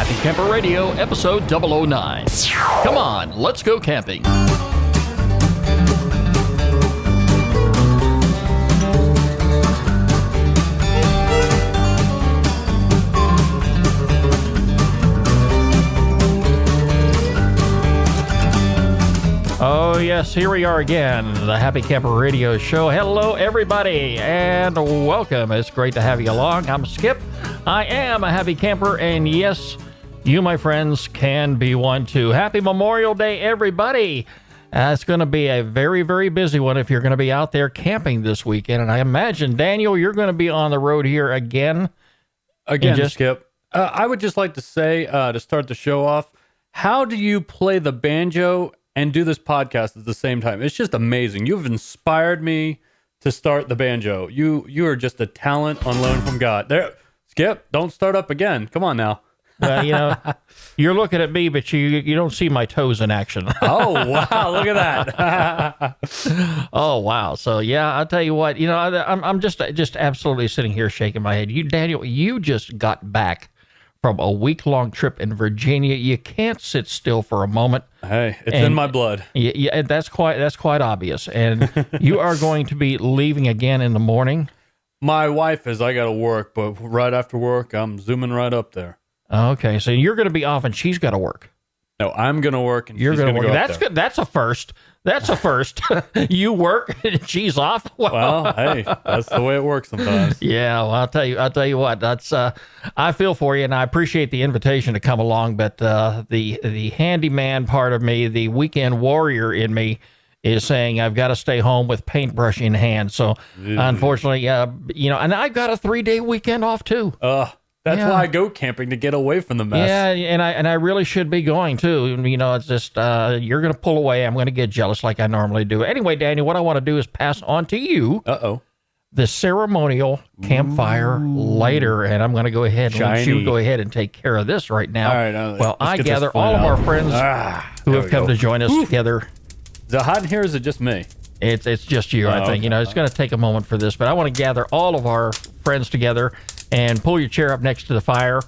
Happy Camper Radio, episode 009. Come on, let's go camping. Oh, yes, here we are again, the Happy Camper Radio Show. Hello, everybody, and welcome. It's great to have you along. I'm Skip. I am a happy camper, and yes, you, my friends, can be one too. Happy Memorial Day, everybody. It's going to be a very, very busy one if you're going to be out there camping this weekend. And I imagine, Daniel, you're going to be on the road here again. Skip. I would just like to say, to start the show off, how do you play the banjo and do this podcast at the same time? It's just amazing. You've inspired me to start the banjo. You are just a talent on loan from God. There, Skip, don't start up again. Come on now. You're looking at me, but you don't see my toes in action. Oh, wow. Look at that. Oh, wow. So, yeah, I'll tell you what, I'm just absolutely sitting here shaking my head. Daniel, you just got back from a week-long trip in Virginia. You can't sit still for a moment. Hey, it's in my blood. Yeah, and that's quite obvious. And you are going to be leaving again in the morning. My wife is, I got to work, but right after work, I'm zooming right up there. Okay, so you're going to be off and she's got to work. No, I'm going to work and you're she's going to work. go That's up there. Good. That's a first. That's a first. You work and she's off. Well, hey, that's the way it works sometimes. Yeah, well, I'll tell you what. That's I feel for you, and I appreciate the invitation to come along. But the handyman part of me, the weekend warrior in me, is saying I've got to stay home with paintbrush in hand. So unfortunately, and I've got a 3-day weekend off too. That's why I go camping, to get away from the mess. Yeah, and I really should be going too. It's just you're going to pull away. I'm going to get jealous like I normally do. Anyway, Daniel, what I want to do is pass on to you the ceremonial campfire lighter, and I'm going to go ahead and let you go ahead and take care of this right now. All right, well, I gather all of our friends who have come to join us together. Is it hot in here, or is it just me? It's just you, I think. Okay. It's going to take a moment for this, but I want to gather all of our friends together and pull your chair up next to the fire.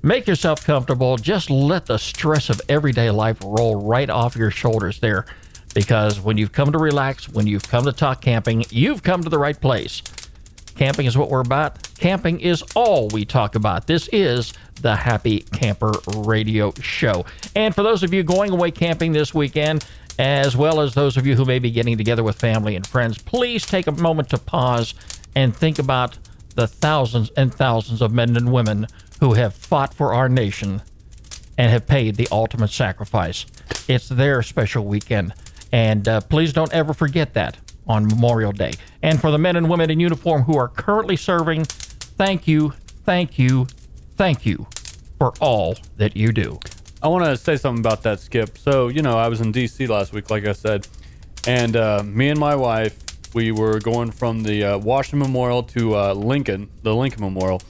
Make yourself comfortable. Just let the stress of everyday life roll right off your shoulders there. Because when you've come to relax, when you've come to talk camping, you've come to the right place. Camping is what we're about. Camping is all we talk about. This is the Happy Camper Radio Show. And for those of you going away camping this weekend, as well as those of you who may be getting together with family and friends, please take a moment to pause and think about the thousands and thousands of men and women who have fought for our nation and have paid the ultimate sacrifice. It's their special weekend, and please don't ever forget that on Memorial Day. And for the men and women in uniform who are currently serving, thank you, thank you, thank you for all that you do. I want to say something about that, Skip. So, I was in D.C. last week, like I said, and me and my wife, we were going from the Washington Memorial to the Lincoln Memorial,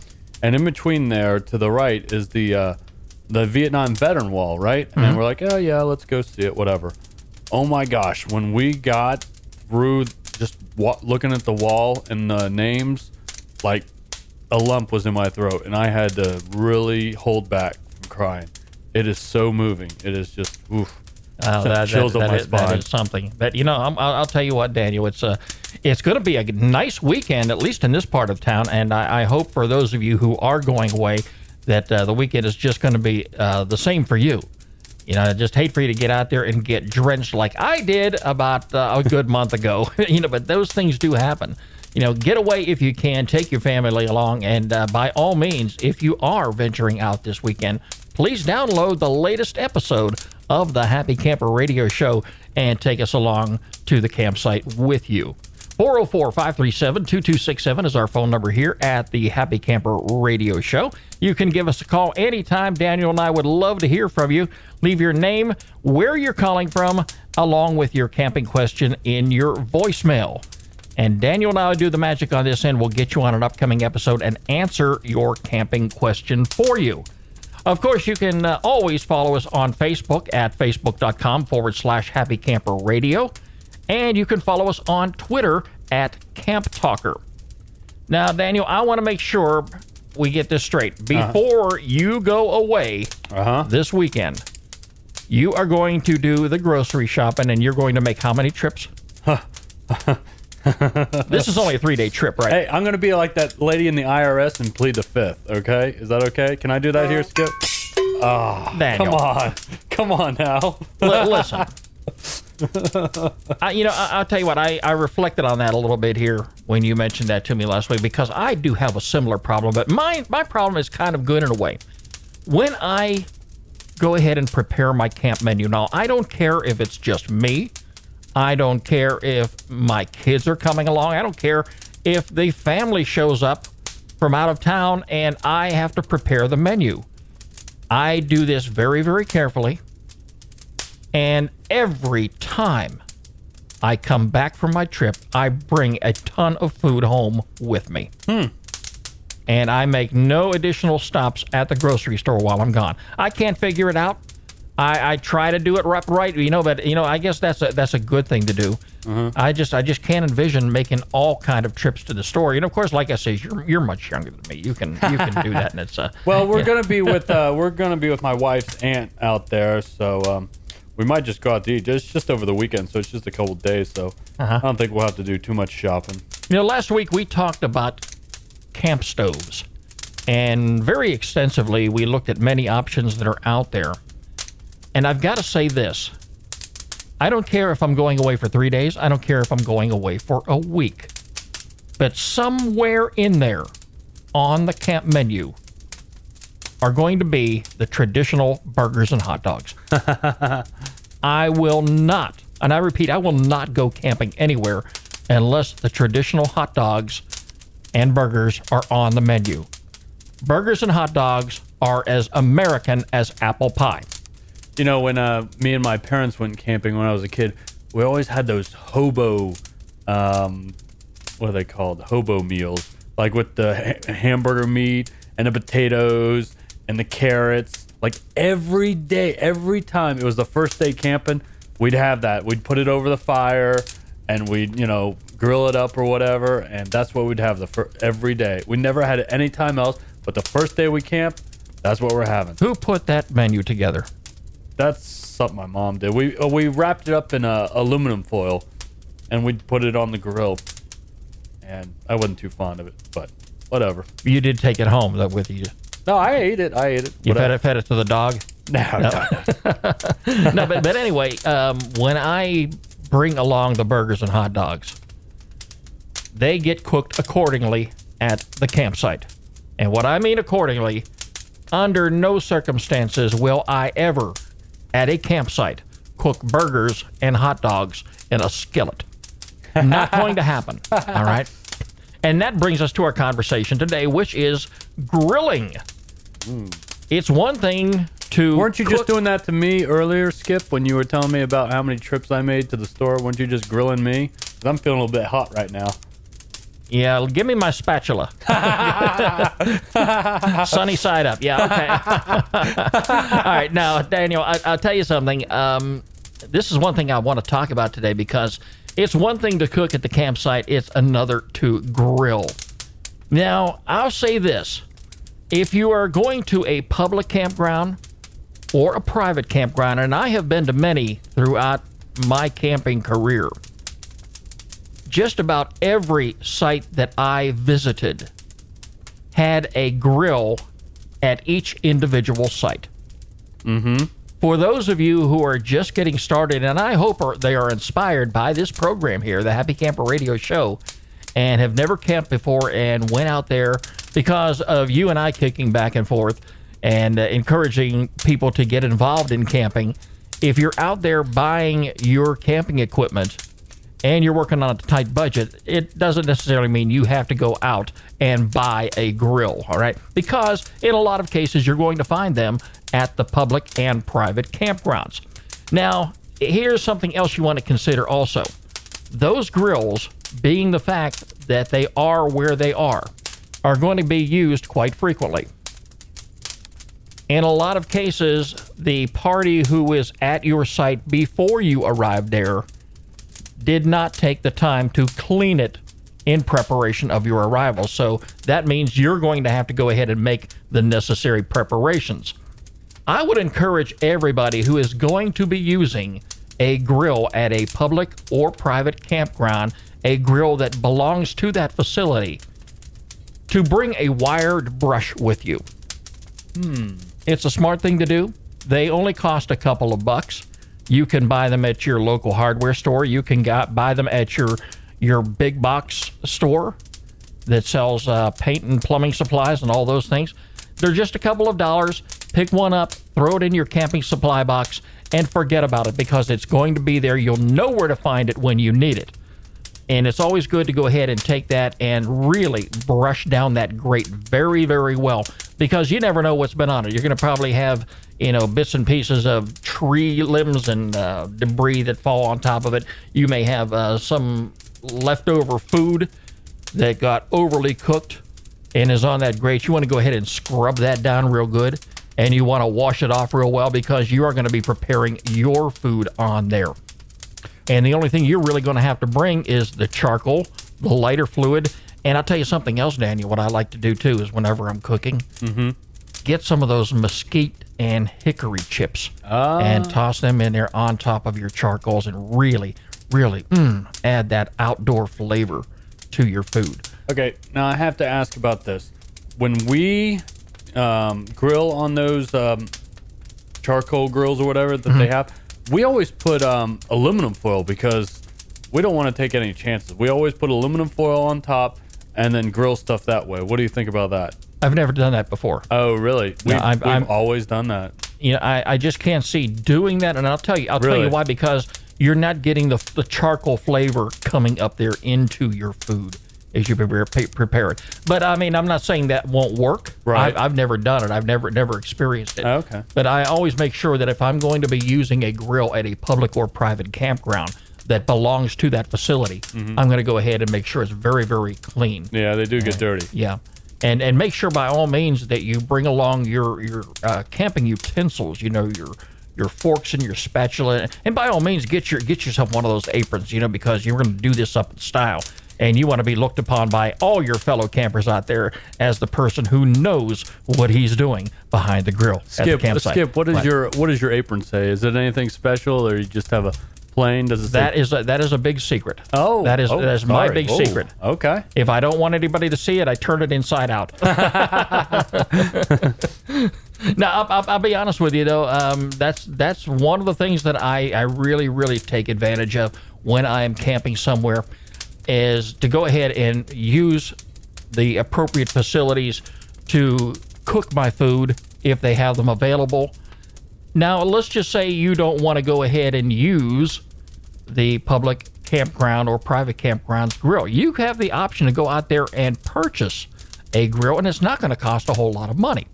and in between there, to the right, is the Vietnam Veteran Wall, right? Mm-hmm. And we're like, oh yeah, let's go see it, whatever. Oh my gosh, when we got through just looking at the wall and the names, like a lump was in my throat, and I had to really hold back from crying. It is so moving. It is just, oof. Chills up my spine. That is something. But I'll tell you what, Daniel, it's going to be a nice weekend, at least in this part of town. And I hope for those of you who are going away that the weekend is just going to be the same for you. I just hate for you to get out there and get drenched like I did about a good month ago. But those things do happen. Get away if you can. Take your family along, and by all means, if you are venturing out this weekend, please download the latest episode of the Happy Camper Radio Show and take us along to the campsite with you. 404-537-2267 is our phone number here at the Happy Camper Radio Show. You can give us a call anytime. Daniel and I would love to hear from you. Leave your name, where you're calling from, along with your camping question in your voicemail. And Daniel and I will do the magic on this end. We'll get you on an upcoming episode and answer your camping question for you. Of course, you can always follow us on Facebook at facebook.com/Happy Camper Radio. And you can follow us on Twitter at Camp Talker. Now, Daniel, I want to make sure we get this straight. Before you go away this weekend, you are going to do the grocery shopping, and you're going to make how many trips? This is only a 3-day trip, right? Hey, I'm going to be like that lady in the IRS and plead the fifth, okay? Is that okay? Can I do that here, Skip? Oh, Daniel. Come on now. Listen. I'll tell you what, I reflected on that a little bit here when you mentioned that to me last week, because I do have a similar problem, but my problem is kind of good in a way. When I go ahead and prepare my camp menu, now, I don't care if it's just me. I don't care if my kids are coming along. I don't care if the family shows up from out of town and I have to prepare the menu. I do this very, very carefully. And every time I come back from my trip, I bring a ton of food home with me. And I make no additional stops at the grocery store while I'm gone. I can't figure it out. I try to do it right, but I guess that's a good thing to do. I just can't envision making all kind of trips to the store. Of course, like I say, you're much younger than me. You can do that, and it's well, we're gonna be with my wife's aunt out there, so we might just go out to eat. It's just over the weekend, so it's just a couple days. So I don't think we'll have to do too much shopping. Last week we talked about camp stoves, and very extensively we looked at many options that are out there. And I've got to say this. I don't care if I'm going away for 3 days. I don't care if I'm going away for a week. But somewhere in there on the camp menu are going to be the traditional burgers and hot dogs. I will not, and I repeat, I will not go camping anywhere unless the traditional hot dogs and burgers are on the menu. Burgers and hot dogs are as American as apple pie. When me and my parents went camping when I was a kid, we always had those hobo, what are they called? Hobo meals, like with the hamburger meat and the potatoes and the carrots. Like every day, every time it was the first day camping, we'd have that. We'd put it over the fire and we'd, grill it up or whatever. And that's what we'd have every day. We never had it any time else, but the first day we camped, that's what we're having. Who put that menu together? That's something my mom did. We wrapped it up in aluminum foil, and we put it on the grill. And I wasn't too fond of it, but whatever. You did take it home with you. No, I ate it. You fed it to the dog? No. No, but anyway, when I bring along the burgers and hot dogs, they get cooked accordingly at the campsite. And what I mean accordingly, under no circumstances will I ever, at a campsite, cook burgers and hot dogs in a skillet. Not going to happen, all right? And that brings us to our conversation today, which is grilling. It's one thing to Weren't you just doing that to me earlier, Skip, when you were telling me about how many trips I made to the store? Weren't you just grilling me? 'Cause I'm feeling a little bit hot right now. Yeah, give me my spatula. Sunny side up. Yeah, okay. All right, now, Daniel, I'll tell you something. This is one thing I want to talk about today, because it's one thing to cook at the campsite. It's another to grill. Now, I'll say this. If you are going to a public campground or a private campground, and I have been to many throughout my camping career, just about every site that I visited had a grill at each individual site. For those of you who are just getting started, and I hope they are inspired by this program here, the Happy Camper Radio Show, and have never camped before and went out there because of you and I kicking back and forth and encouraging people to get involved in camping. If you're out there buying your camping equipment and you're working on a tight budget, it doesn't necessarily mean you have to go out and buy a grill, all right? Because in a lot of cases, you're going to find them at the public and private campgrounds. Now, here's something else you want to consider also. Those grills, being the fact that they are where they are going to be used quite frequently. In a lot of cases, the party who is at your site before you arrived there did not take the time to clean it in preparation of your arrival. So that means you're going to have to go ahead and make the necessary preparations. I would encourage everybody who is going to be using a grill at a public or private campground, a grill that belongs to that facility, to bring a wired brush with you. It's a smart thing to do. They only cost a couple of bucks. You can buy them at your local hardware store. You can buy them at your big box store that sells paint and plumbing supplies and all those things. They're just a couple of dollars. Pick one up, throw it in your camping supply box, and forget about it, because it's going to be there. You'll know where to find it when you need it. And it's always good to go ahead and take that and really brush down that grate very, very well, because you never know what's been on it. You're going to probably have, bits and pieces of tree limbs and debris that fall on top of it. You may have some leftover food that got overly cooked and is on that grate. You want to go ahead and scrub that down real good, and you want to wash it off real well, because you are going to be preparing your food on there. And the only thing you're really going to have to bring is the charcoal, the lighter fluid. And I'll tell you something else, Daniel, what I like to do too is whenever I'm cooking, get some of those mesquite and hickory chips and toss them in there on top of your charcoals, and really, really add that outdoor flavor to your food. Okay, now I have to ask about this. When we grill on those charcoal grills or whatever that they have, we always put aluminum foil, because we don't want to take any chances. We always put aluminum foil on top and then grill stuff that way. What do you think about that? I've never done that before. Oh, really? We've I'm always done that. I just can't see doing that, and I'll tell you why, because you're not getting the charcoal flavor coming up there into your food as you prepare it. But I mean, I'm not saying that won't work. Right. I've never done it. I've never experienced it. Okay. But I always make sure that if I'm going to be using a grill at a public or private campground that belongs to that facility, I'm going to go ahead and make sure it's very, very clean. Yeah, they do get dirty. Yeah. And make sure by all means that you bring along your camping utensils, your forks and your spatula, and by all means get yourself one of those aprons, because you're going to do this up in style, and you want to be looked upon by all your fellow campers out there as the person who knows what he's doing behind the grill at the campsite. Skip, what does your apron say? Is it anything special, or you just have a plain? Does it say? That is a big secret. Oh, that is my big secret. Okay. If I don't want anybody to see it, I turn it inside out. Now, I'll be honest with you, though. That's one of the things that I really, really take advantage of when I am camping somewhere, is to go ahead and use the appropriate facilities to cook my food if they have them available. Now, let's just say you don't want to go ahead and use the public campground or private campground's grill. You have the option to go out there and purchase a grill, and it's not going to cost a whole lot of money.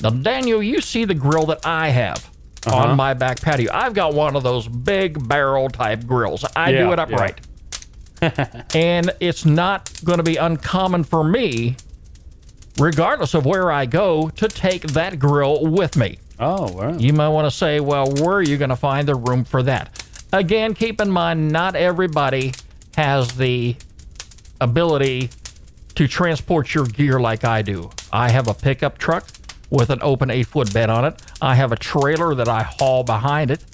Now, Daniel, you see the grill that I have on my back patio. I've got one of those big barrel type grills. I do it upright. And it's not going to be uncommon for me, regardless of where I go, to take that grill with me. Oh, wow. You might want to say, well, where are you going to find the room for that? Again, keep in mind, not everybody has the ability to transport your gear like I do. I have a pickup truck with an open 8-foot bed on it. I have a trailer that I haul behind it.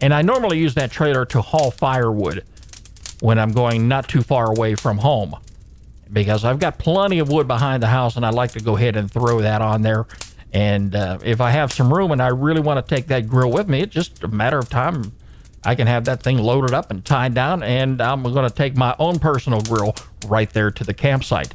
And I normally use that trailer to haul firewood when I'm going not too far away from home, because I've got plenty of wood behind the house, and I like to go ahead and throw that on there. And if I have some room and I really want to take that grill with me, it's just a matter of time. I can have that thing loaded up and tied down, and I'm going to take my own personal grill right there to the campsite.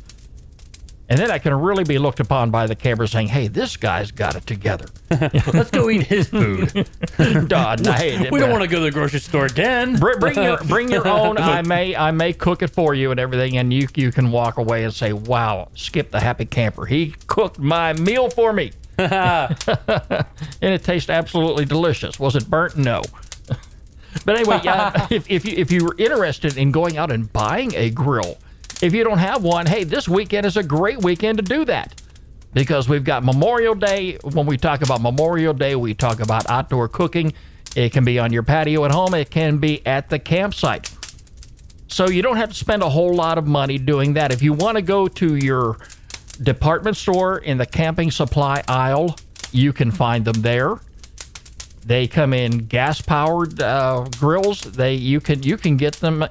And then I can really be looked upon by the campers saying, hey, this guy's got it together. Let's go eat his food. We don't want to go to the grocery store again. Bring your own. I may cook it for you and everything, and you can walk away and say, wow, Skip the happy camper. He cooked my meal for me. And it tastes absolutely delicious. Was it burnt? No. But anyway, if you were interested in going out and buying a grill, if you don't have one, hey, this weekend is a great weekend to do that, because we've got Memorial Day. When we talk about Memorial Day, we talk about outdoor cooking. It can be on your patio at home. It can be at the campsite. So you don't have to spend a whole lot of money doing that. If you want to go to your department store in the camping supply aisle, you can find them there. They come in gas-powered grills. You can get them,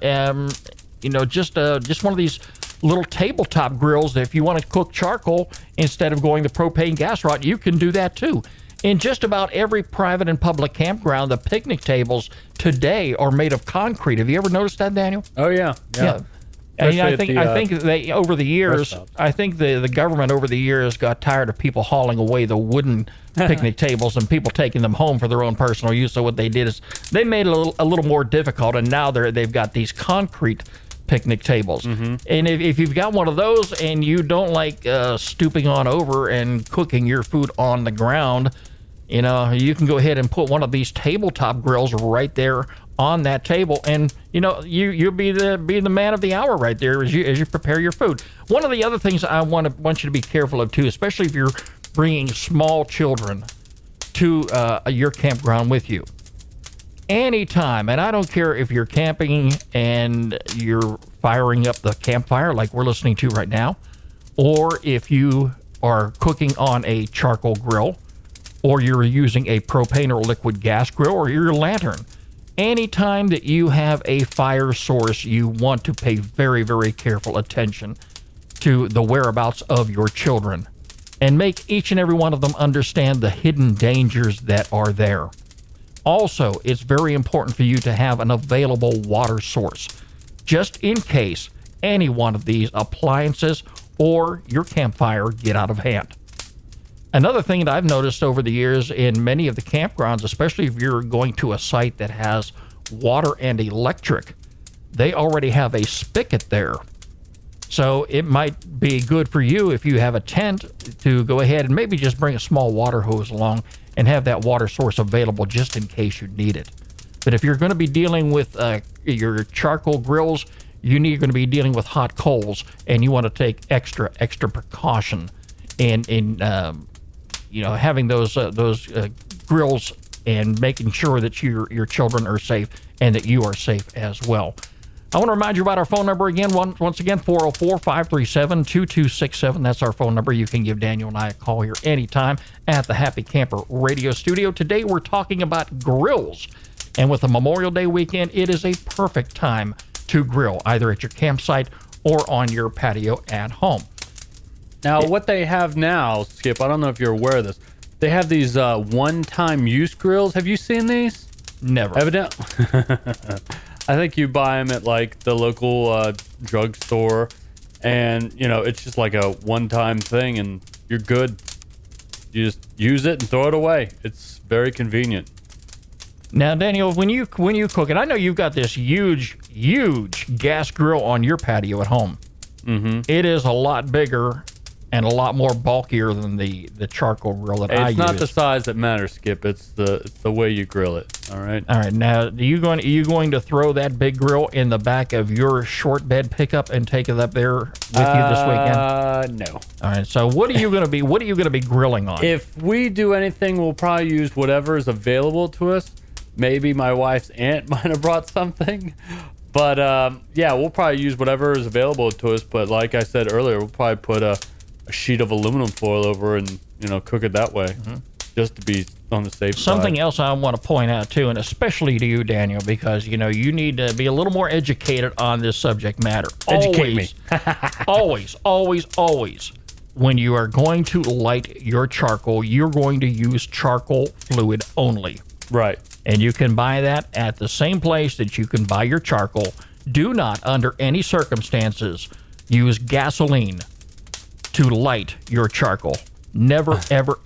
just one of these little tabletop grills. If you want to cook charcoal instead of going the propane gas route, you can do that too. In just about every private and public campground, the picnic tables today are made of concrete. Have you ever noticed that, Daniel? Oh yeah. And I think they over the years, I think the government over the years got tired of people hauling away the wooden picnic tables and people taking them home for their own personal use. So what they did is they made it a little more difficult, and now they've got these concrete picnic tables. And if you've got one of those and you don't like stooping on over and cooking your food on the ground, you can go ahead and put one of these tabletop grills right there on that table, and you'll be the man of the hour right there as you prepare your food. One of the other things I want you to be careful of too, especially if you're bringing small children to your campground with you. Anytime, and I don't care if you're camping and you're firing up the campfire like we're listening to right now, or if you are cooking on a charcoal grill, or you're using a propane or liquid gas grill, or your lantern. Anytime that you have a fire source, you want to pay very, very careful attention to the whereabouts of your children and make each and every one of them understand the hidden dangers that are there. Also, it's very important for you to have an available water source, just in case any one of these appliances or your campfire get out of hand. Another thing that I've noticed over the years in many of the campgrounds, especially if you're going to a site that has water and electric, they already have a spigot there. So it might be good for you if you have a tent to go ahead and maybe just bring a small water hose along and have that water source available just in case you need it. But if you're going to be dealing with your charcoal grills, you're going to be dealing with hot coals, and you want to take extra precaution in having those grills and making sure that your children are safe and that you are safe as well. I want to remind you about our phone number again. Once again, 404-537-2267. That's our phone number. You can give Daniel and I a call here anytime at the Happy Camper Radio Studio. Today we're talking about grills. And with the Memorial Day weekend, it is a perfect time to grill, either at your campsite or on your patio at home. Now, what they have now, Skip, I don't know if you're aware of this. They have these one-time use grills. Have you seen these? Never. Evidently. I think you buy them at like the local drugstore, and it's just like a one-time thing, and you're good. You just use it and throw it away. It's very convenient. Now, Daniel, when you cook, and I know you've got this huge gas grill on your patio at home. Mm-hmm. It is a lot bigger and a lot more bulkier than the charcoal grill that I use. It's not the size that matters, Skip. It's the way you grill it. All right. All right. Now, are you going to throw that big grill in the back of your short bed pickup and take it up there with you this weekend? No. All right. So, what are you going to be grilling on? If we do anything, we'll probably use whatever is available to us. Maybe my wife's aunt might have brought something. But we'll probably use whatever is available to us. But like I said earlier, we'll probably put a sheet of aluminum foil over and cook it that way, just to be on the safe side. Something else I want to point out too, and especially to you, Daniel, because you need to be a little more educated on this subject matter. Educate me. always, when you are going to light your charcoal, you're going to use charcoal fluid only. Right. And you can buy that at the same place that you can buy your charcoal. Do not, under any circumstances, use gasoline to light your charcoal. Never, ever,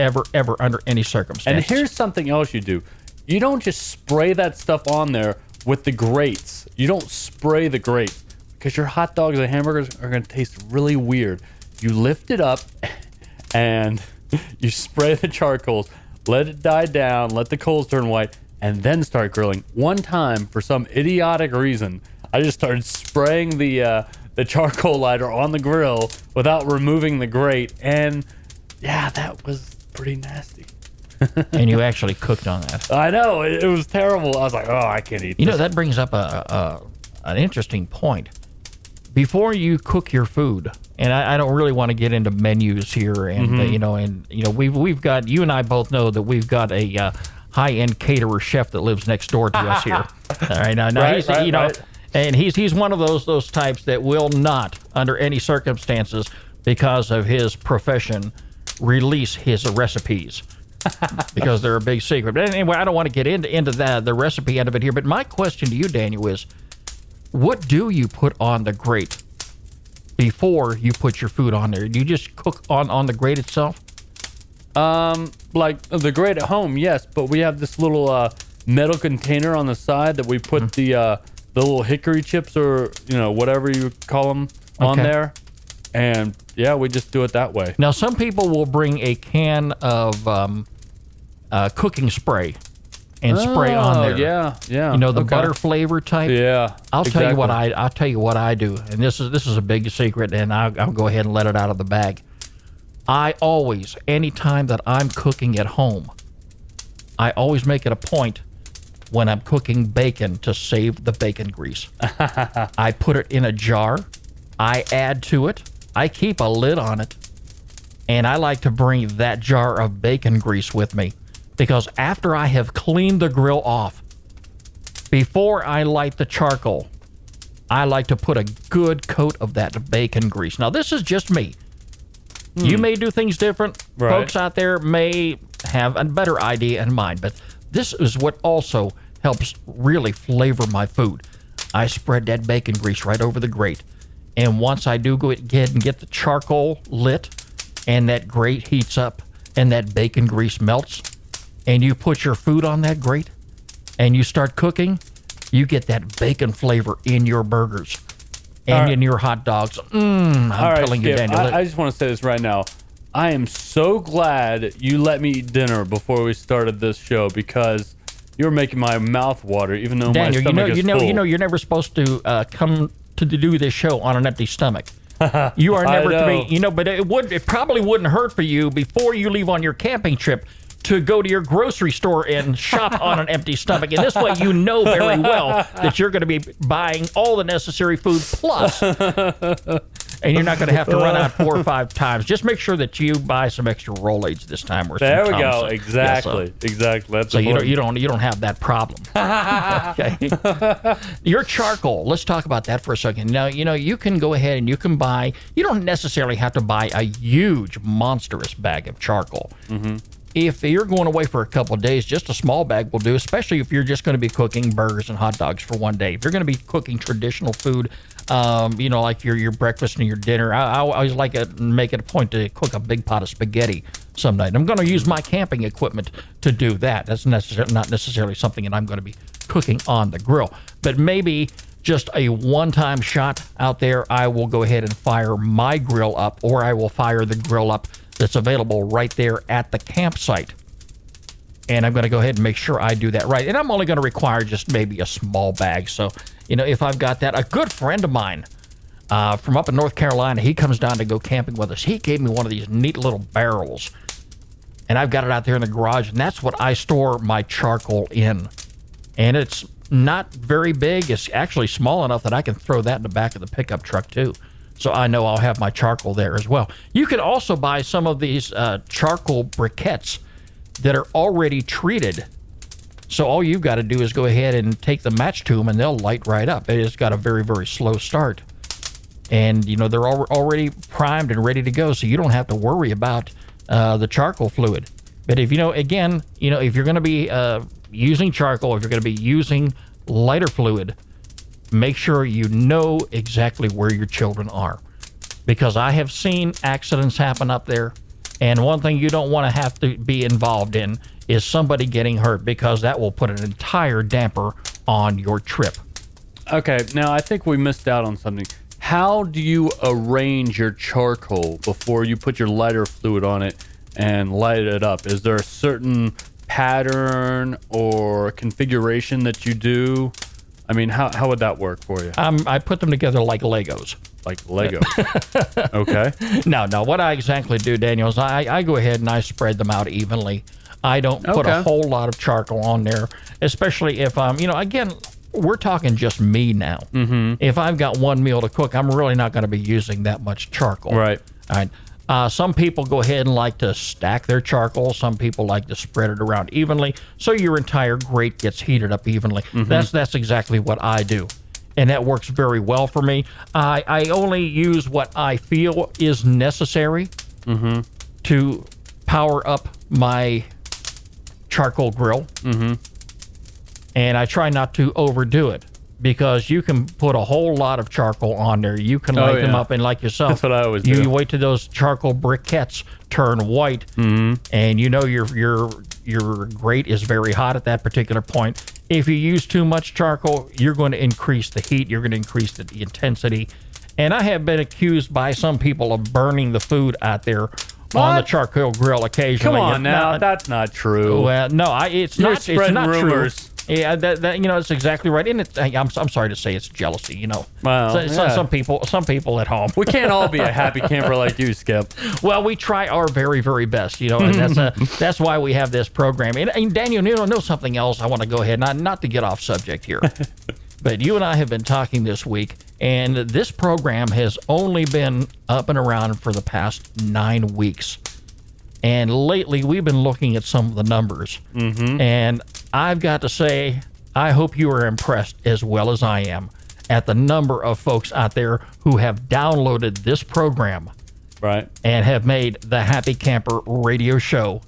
under any circumstances. And here's something else you do. You don't just spray that stuff on there with the grates. You don't spray the grates because your hot dogs and hamburgers are going to taste really weird. You lift it up and you spray the charcoals, let it die down, let the coals turn white, and then start grilling. One time, for some idiotic reason, I just started spraying the charcoal lighter on the grill without removing the grate, and that was pretty nasty. And you actually cooked on that. I know, it was terrible. I was like, oh, I can't eat this. That brings up an interesting point. Before you cook your food, and I don't really want to get into menus here, and we've got, you and I both know that we've got a high-end caterer chef that lives next door to us here. All right, now he's right. And he's one of those types that will not, under any circumstances, because of his profession, release his recipes because they're a big secret. But anyway, I don't want to get into that, the recipe end of it here. But my question to you, Daniel, is what do you put on the grate before you put your food on there? Do you just cook on the grate itself? Like the grate at home, yes, but we have this little metal container on the side that we put the little hickory chips, or whatever you call them, on there, and yeah, we just do it that way. Now, some people will bring a can of cooking spray and spray on there. Yeah. The butter flavor type. Yeah. I'll tell you what I do, and this is a big secret, and I'll go ahead and let it out of the bag. I always, anytime that I'm cooking at home, I always make it a point when I'm cooking bacon to save the bacon grease. I put it in a jar. I add to it. I keep a lid on it. And I like to bring that jar of bacon grease with me, because after I have cleaned the grill off, before I light the charcoal, I like to put a good coat of that bacon grease. Now, this is just me. You may do things different. Right. Folks out there may have a better idea in mind, but this is what also helps really flavor my food. I spread that bacon grease right over the grate. And once I do go ahead and get the charcoal lit and that grate heats up and that bacon grease melts, and you put your food on that grate and you start cooking, you get that bacon flavor in your burgers and in your hot dogs. I'm telling you, Skip, Daniel. I just want to say this right now. I am so glad you let me eat dinner before we started this show, because you're making my mouth water, even though Daniel, my stomach is full. you're never supposed to come to do this show on an empty stomach. You are never to be, but it probably wouldn't hurt for you before you leave on your camping trip to go to your grocery store and shop on an empty stomach. And this way you know very well that you're going to be buying all the necessary food plus, and you're not going to have to run out 4 or 5 times. Just make sure that you buy some extra Rolaids this time. Or there some we go. Thompson. Exactly. Exactly. That's so you don't have that problem. Okay. Your charcoal. Let's talk about that for a second. Now, you can go ahead and you can buy. You don't necessarily have to buy a huge, monstrous bag of charcoal. Mm-hmm. If you're going away for a couple of days, just a small bag will do, especially if you're just going to be cooking burgers and hot dogs for one day. If you're going to be cooking traditional food, like your breakfast and your dinner, I always like to make it a point to cook a big pot of spaghetti some night. And I'm going to use my camping equipment to do that. That's not necessarily something that I'm going to be cooking on the grill. But maybe just a one-time shot out there, I will go ahead and fire my grill up, or I will fire the grill up that's available right there at the campsite. And I'm going to go ahead and make sure I do that right. And I'm only going to require just maybe a small bag. So, if I've got that, a good friend of mine from up in North Carolina, he comes down to go camping with us. He gave me one of these neat little barrels, and I've got it out there in the garage, and that's what I store my charcoal in. And it's not very big. It's actually small enough that I can throw that in the back of the pickup truck too. So I know I'll have my charcoal there as well. You can also buy some of these charcoal briquettes that are already treated. So all you've got to do is go ahead and take the match to them, and they'll light right up. It's got a very, very slow start. And, they're already primed and ready to go, so you don't have to worry about the charcoal fluid. But if, if you're going to be using charcoal, if you're going to be using lighter fluid, make sure you know exactly where your children are, because I have seen accidents happen up there, and one thing you don't want to have to be involved in is somebody getting hurt, because that will put an entire damper on your trip. Okay, now I think we missed out on something. How do you arrange your charcoal before you put your lighter fluid on it and light it up? Is there a certain pattern or configuration that you do? I mean, how would that work for you? I put them together like Legos. Like Lego. Okay. No. What I exactly do, Daniel, is I go ahead and I spread them out evenly. I don't put a whole lot of charcoal on there, especially if again, we're talking just me now. Mm-hmm. If I've got one meal to cook, I'm really not going to be using that much charcoal. Right. All right. Some people go ahead and like to stack their charcoal. Some people like to spread it around evenly, so your entire grate gets heated up evenly. That's exactly what I do, and that works very well for me. I only use what I feel is necessary to power up my charcoal grill, and I try not to overdo it. Because you can put a whole lot of charcoal on there. You can light them up, and like yourself, that's what I always do. You wait till those charcoal briquettes turn white, and you know your grate is very hot at that particular point. If you use too much charcoal, you're going to increase the heat. You're going to increase the intensity. And I have been accused by some people of burning the food out there on the charcoal grill occasionally. Come on now, that's not true. Well, no, it's You're not. It's spreading not rumors. true. Yeah, that it's exactly right. And I'm sorry to say it's jealousy. Well, some people at home. We can't all be a happy camper like you, Skip. Well, we try our very, very best, and that's why we have this program. And Daniel, know something else? I want to go ahead, not to get off subject here, but you and I have been talking this week, and this program has only been up and around for the past 9 weeks. And lately, we've been looking at some of the numbers, and I've got to say, I hope you are impressed as well as I am at the number of folks out there who have downloaded this program, right, and have made the Happy Camper radio show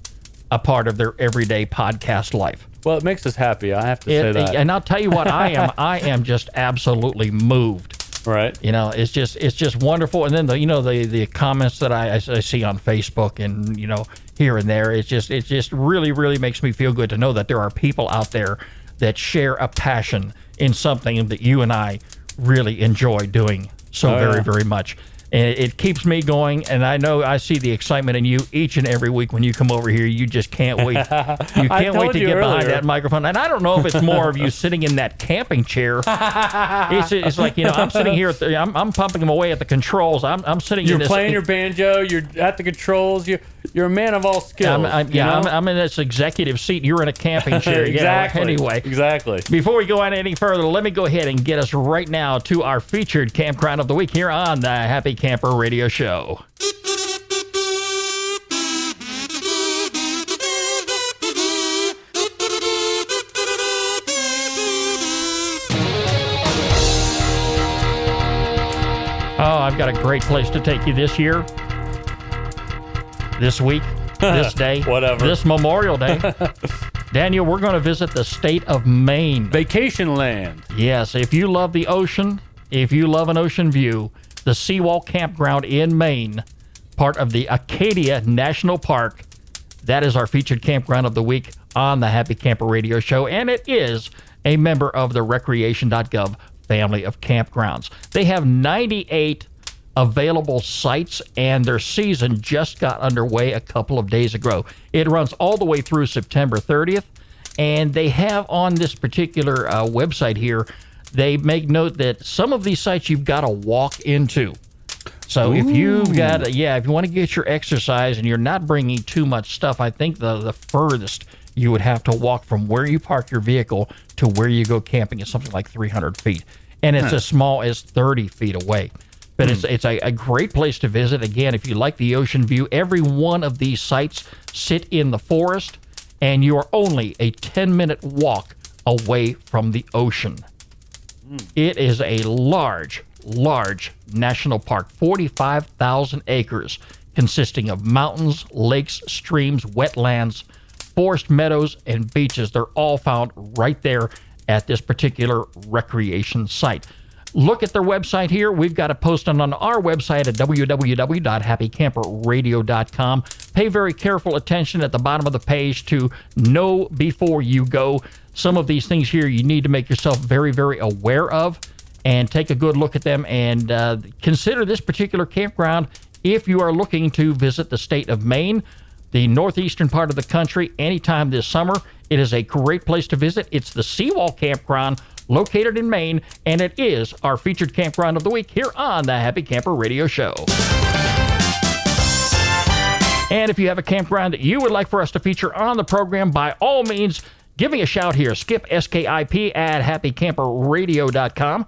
a part of their everyday podcast life. Well, it makes us happy. I have to say that. And I'll tell you what, I am just absolutely moved. Right. It's just wonderful. And then the comments that I see on Facebook and here and there, it just really, really makes me feel good to know that there are people out there that share a passion in something that you and I really enjoy doing very, very much. And it keeps me going, and I know I see the excitement in you each and every week when you come over here. You just can't wait. You can't wait to get behind that microphone. And I don't know if it's more of you sitting in that camping chair. It's like, I'm sitting here, I'm pumping them away at the controls. I'm sitting in this. You're playing your banjo, you're at the controls, you're a man of all skills. I'm in this executive seat. You're in a camping chair. Exactly. Anyway. Exactly. Before we go on any further, let me go ahead and get us right now to our featured campground of the week here on the Happy Camper Radio Show. Oh, I've got a great place to take you this year, this week, this day, whatever, this Memorial Day. Daniel, we're going to visit the state of Maine. Vacation land. Yes, if you love the ocean, if you love an ocean view, the Seawall Campground in Maine, part of the Acadia National Park, that is our featured campground of the week on the Happy Camper Radio Show, and it is a member of the recreation.gov family of campgrounds. They have 98 available sites, and their season just got underway a couple of days ago. It runs all the way through September 30th, and they have on this particular website here, they make note that some of these sites you've got to walk into. So if you've got, if you want to get your exercise and you're not bringing too much stuff, I think the furthest you would have to walk from where you park your vehicle to where you go camping is something like 300 feet. And it's as small as 30 feet away. But it's a great place to visit. Again, if you like the ocean view, every one of these sites sit in the forest, and you are only a 10-minute walk away from the ocean. It is a large national park, 45,000 acres, consisting of mountains, lakes, streams, wetlands, forest meadows, and beaches. They're all found right there at this particular recreation site. Look at their website here. We've got it posted on our website at www.happycamperradio.com. Pay very careful attention at the bottom of the page to know before you go. Some of these things here you need to make yourself very, very aware of, and take a good look at them, and consider this particular campground if you are looking to visit the state of Maine, the northeastern part of the country, anytime this summer. It is a great place to visit. It's the Seawall Campground, located in Maine, and it is our featured campground of the week here on the Happy Camper Radio Show. And if you have a campground that you would like for us to feature on the program, by all means, give me a shout here. Skip, SKIP, at happycamperradio.com.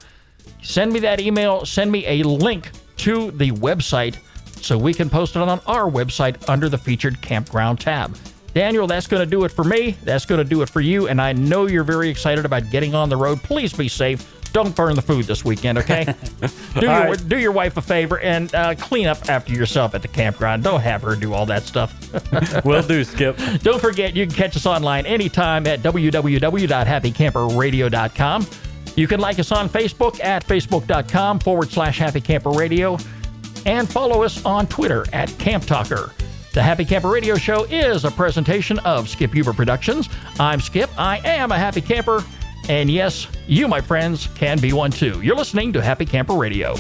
Send me that email. Send me a link to the website so we can post it on our website under the featured campground tab. Daniel, that's going to do it for me. That's going to do it for you. And I know you're very excited about getting on the road. Please be safe. Don't burn the food this weekend, okay? Do your wife a favor and clean up after yourself at the campground. Don't have her do all that stuff. Will do, Skip. Don't forget, you can catch us online anytime at www.happycamperradio.com. You can like us on Facebook at facebook.com/happycamperradio and follow us on Twitter at Camp Talker. The Happy Camper Radio Show is a presentation of Skip Huber Productions. I'm Skip. I am a happy camper. And yes, you, my friends, can be one too. You're listening to Happy Camper Radio.